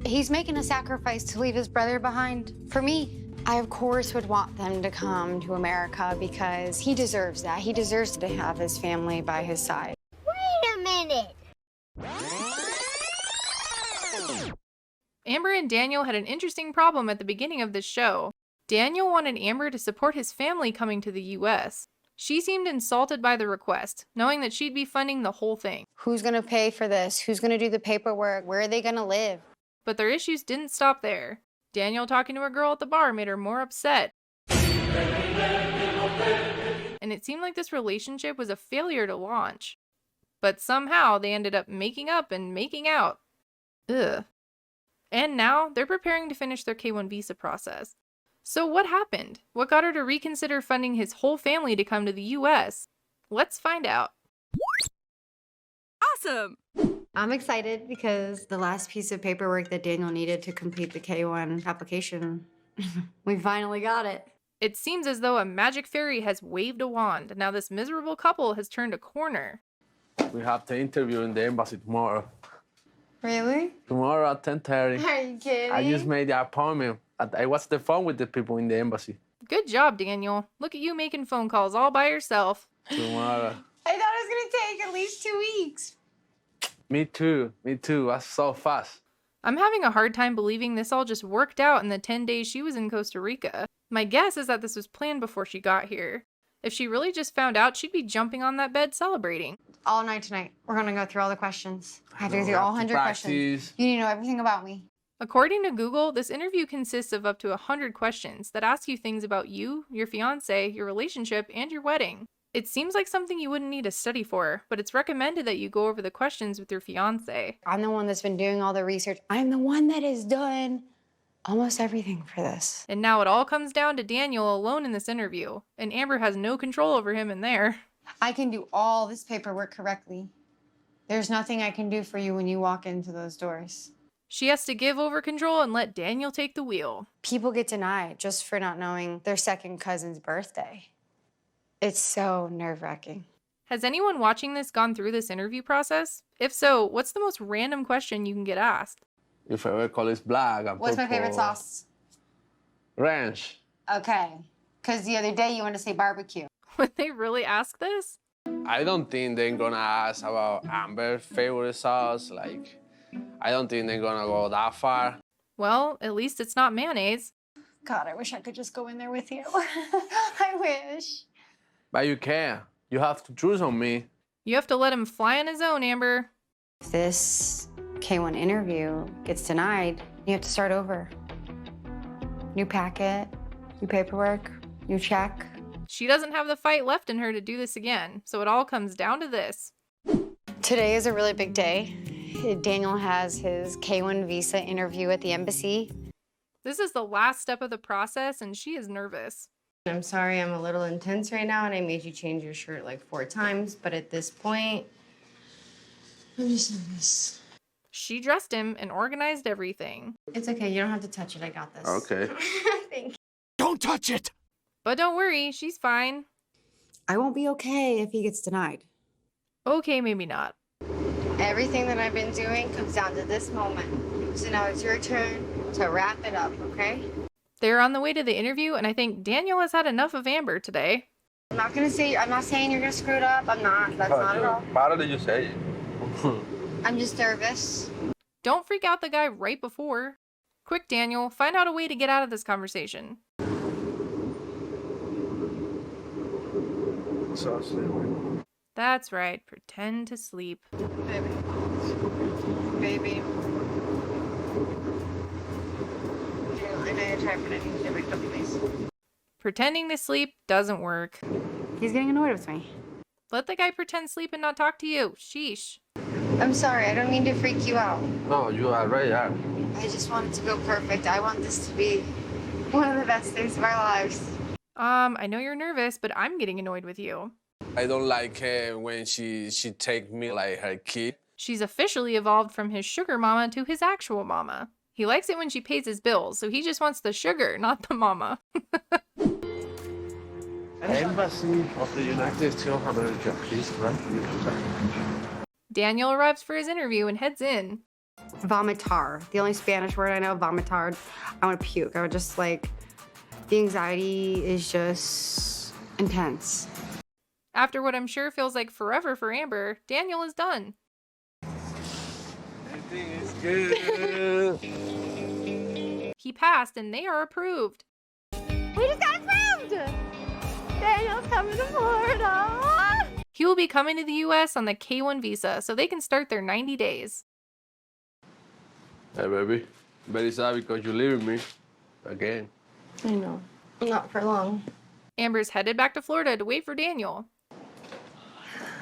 He's making a sacrifice to leave his brother behind for me. I, of course, would want them to come to America because he deserves that. He deserves to have his family by his side. Wait a minute. Amber and Daniel had an interesting problem at the beginning of this show. Daniel wanted Amber to support his family coming to the US. She seemed insulted by the request, knowing that she'd be funding the whole thing. Who's gonna pay for this? Who's gonna do the paperwork? Where are they gonna live? But their issues didn't stop there. Daniel talking to a girl at the bar made her more upset. And it seemed like this relationship was a failure to launch. But somehow they ended up making up and making out. Ugh. And now they're preparing to finish their K-1 visa process. So what happened? What got her to reconsider funding his whole family to come to the US? Let's find out. Awesome! I'm excited because the last piece of paperwork that Daniel needed to complete the K-1 application, we finally got it. It seems as though a magic fairy has waved a wand, and now this miserable couple has turned a corner. We have the interview in the embassy tomorrow. Really? Tomorrow at 10:30. Are you kidding? I just made the appointment. I was the phone with the people in the embassy. Good job, Daniel. Look at you making phone calls all by yourself. Tomorrow. I thought it was gonna take at least 2 weeks. Me too. That's so fast. I'm having a hard time believing this all just worked out in the 10 days she was in Costa Rica. My guess is that this was planned before she got here. If she really just found out, she'd be jumping on that bed celebrating. All night tonight, we're gonna go through all the questions. I have to go through all 100 questions. You need to know everything about me. According to Google, this interview consists of up to 100 questions that ask you things about you, your fiancé, your relationship, and your wedding. It seems like something you wouldn't need to study for, but it's recommended that you go over the questions with your fiancé. I'm the one that's been doing all the research. I'm the one that has done almost everything for this. And now it all comes down to Daniel alone in this interview, and Amber has no control over him in there. I can do all this paperwork correctly. There's nothing I can do for you when you walk into those doors. She has to give over control and let Daniel take the wheel. People get denied just for not knowing their second cousin's birthday. It's so nerve-wracking. Has anyone watching this gone through this interview process? If so, what's the most random question you can get asked? If I ever call it black, I'm What's my favorite sauce? Ranch. Okay, because the other day you wanted to say barbecue. Would they really ask this? I don't think they're gonna ask about Amber's favorite sauce. Like, I don't think they're gonna go that far. Well, at least it's not mayonnaise. God, I wish I could just go in there with you. I wish. But you can't. You have to choose on me. You have to let him fly on his own, Amber. If this K-1 interview gets denied, you have to start over. New packet, new paperwork, new check. She doesn't have the fight left in her to do this again, so it all comes down to this. Today is a really big day. Daniel has his K-1 visa interview at the embassy. This is the last step of the process, and she is nervous. I'm sorry I'm a little intense right now and I made you change your shirt like 4 times, but at this point, I'm just nervous. She dressed him and organized everything. It's okay, you don't have to touch it, I got this. Okay. Thank you. Don't touch it! But don't worry, she's fine. I won't be okay if he gets denied. Okay, maybe not. Everything that I've been doing comes down to this moment. So now it's your turn to wrap it up, okay? They're on the way to the interview, and I think Daniel has had enough of Amber today. I'm not saying you're gonna screw it up. I'm not. That's not at all. Why did you say it? I'm just nervous. Don't freak out the guy right before. Quick, Daniel, find out a way to get out of this conversation. That's right, pretend to sleep. Baby. Baby. I know you're trying pretending to wake up, please. Pretending to sleep doesn't work. He's getting annoyed with me. Let the guy pretend sleep and not talk to you. Sheesh. I'm sorry, I don't mean to freak you out. No, you are right. Yeah. I just want it to go perfect. I want this to be one of the best days of our lives. I know you're nervous, but I'm getting annoyed with you. I don't like when she take me like her kid. She's officially evolved from his sugar mama to his actual mama. He likes it when she pays his bills, so he just wants the sugar, not the mama. Embassy of the United States of America, please grant me. Daniel arrives for his interview and heads in. Vomitar. The only Spanish word I know, vomitar. I want to puke. I would just like, the anxiety is just intense. After what I'm sure feels like forever for Amber, Daniel is done. Everything is good. He passed and they are approved. We just got approved! Daniel's coming to Florida! He will be coming to the US on the K1 visa so they can start their 90 days. Hey, baby. Very sad because you're leaving me again. I know. Not for long. Amber's headed back to Florida to wait for Daniel.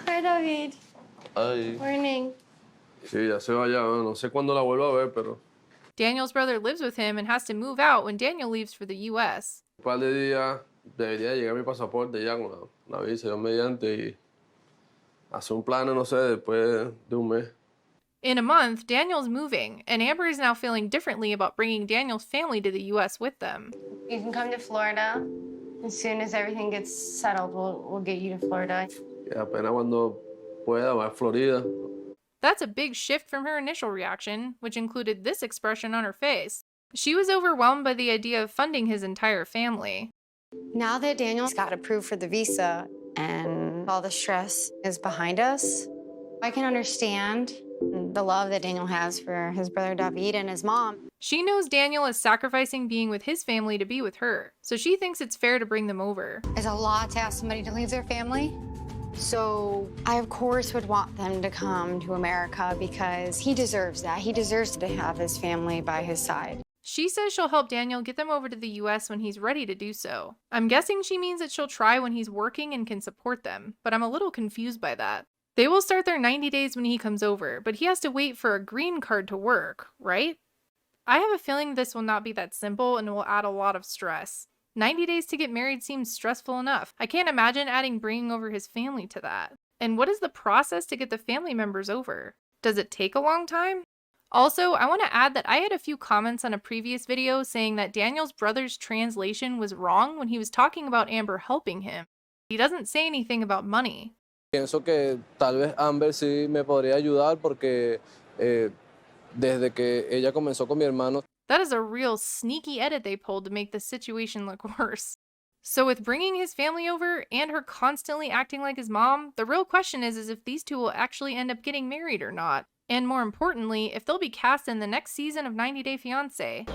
Hi, David. Ay. Morning. Sí, ya se va ya. No sé cuándo la vuelvo a ver, pero Daniel's brother lives with him and has to move out when Daniel leaves for the US. un par de días debería llegar mi pasaporte ya con la visa, yo mediante, y hacer un plan, no sé, después de un mes. In a month, Daniel's moving, and Amber is now feeling differently about bringing Daniel's family to the US with them. You can come to Florida. As soon as everything gets settled, we'll get you to Florida. Y apenas cuando pueda, va a Florida. That's a big shift from her initial reaction, which included this expression on her face. She was overwhelmed by the idea of funding his entire family. Now that Daniel's got approved for the visa and all the stress is behind us, I can understand the love that Daniel has for his brother David and his mom. She knows Daniel is sacrificing being with his family to be with her, so she thinks it's fair to bring them over. It's a lot to ask somebody to leave their family. So I, of course, would want them to come to America because he deserves that. He deserves to have his family by his side. She says she'll help Daniel get them over to the US when he's ready to do so. I'm guessing she means that she'll try when he's working and can support them, but I'm a little confused by that. They will start their 90 days when he comes over, but he has to wait for a green card to work, right? I have a feeling this will not be that simple and will add a lot of stress. 90 days to get married seems stressful enough. I can't imagine adding bringing over his family to that. And what is the process to get the family members over? Does it take a long time? Also, I want to add that I had a few comments on a previous video saying that Daniel's brother's translation was wrong when he was talking about Amber helping him. He doesn't say anything about money. Pienso que tal vez Amber sí me podría ayudar porque desde que ella comenzó con mi hermano. That is a real sneaky edit they pulled to make the situation look worse. So with bringing his family over and her constantly acting like his mom, the real question is if these two will actually end up getting married or not. And more importantly, if they'll be cast in the next season of 90 Day Fiancé.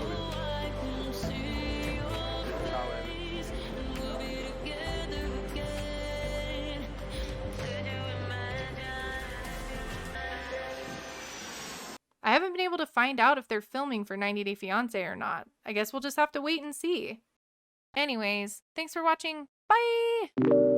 I haven't been able to find out if they're filming for 90 Day Fiancé or not. I guess we'll just have to wait and see. Anyways, thanks for watching. Bye!